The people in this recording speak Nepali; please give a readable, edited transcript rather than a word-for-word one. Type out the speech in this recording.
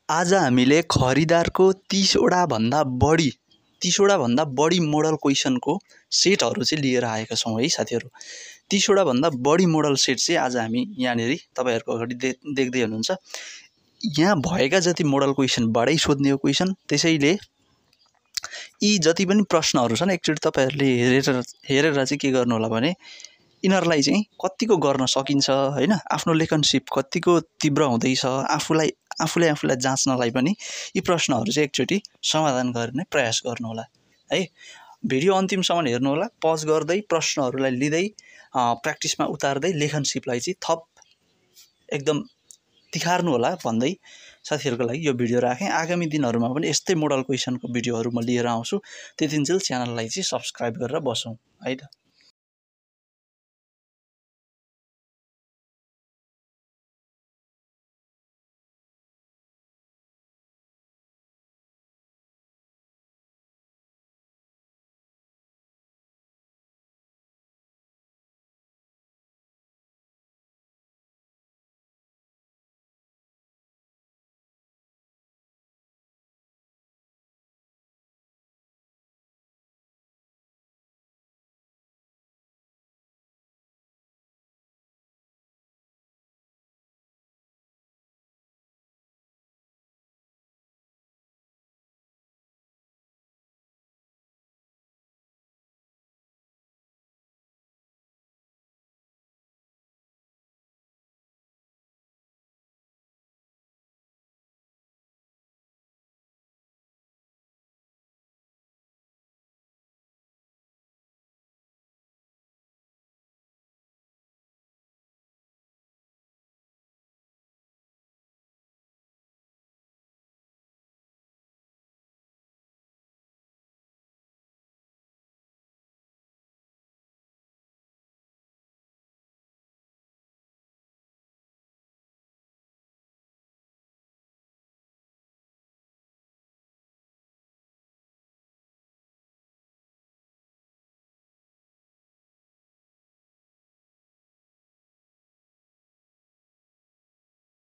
आज हामीले खरिदारको 30वटा भन्दा बढी मोडल क्वेशनको सेटहरू चाहिँ लिएर आएका छौँ है साथीहरू। 30वटा भन्दा बढी मोडल सेट चाहिँ आज हामी यहाँनिर तपाईहरुको अगाडि देख्दै हुनुहुन्छ। यहाँ भएका जति मोडल क्वेशनबाटै सोध्ने हो क्वेशन, त्यसैले यी जति पनि प्रश्नहरू छन् एकचोटि तपाईहरुले हेरेर चाहिँ के गर्नु होला भने यिनहरुलाई चाहिँ कतिको गर्न सकिन्छ हैन, आफ्नो लेखनशिप कतिको तीव्र हुँदैछ आफूले जाँच्नलाई पनि यी प्रश्नहरू चाहिँ एकचोटि समाधान गर्ने प्रयास गर्नु होला है। भिडियो अन्तिमसम्म हेर्नु होला, पज गर्दै प्रश्नहरूलाई लिँदै प्र्याक्टिसमा उतार्दै लेखनशिपलाई चाहिँ थप एकदम तिखार्नु होला भन्दै साथीहरुको लागि यो भिडियो राखेँ। आगामी दिनहरुमा पनि यस्तै मोडल क्वेशनको भिडियोहरू म लिएर आउँछु। त्यतिन्जेल च्यानललाई चाहिँ सब्स्क्राइब गरेर बसौँ है त।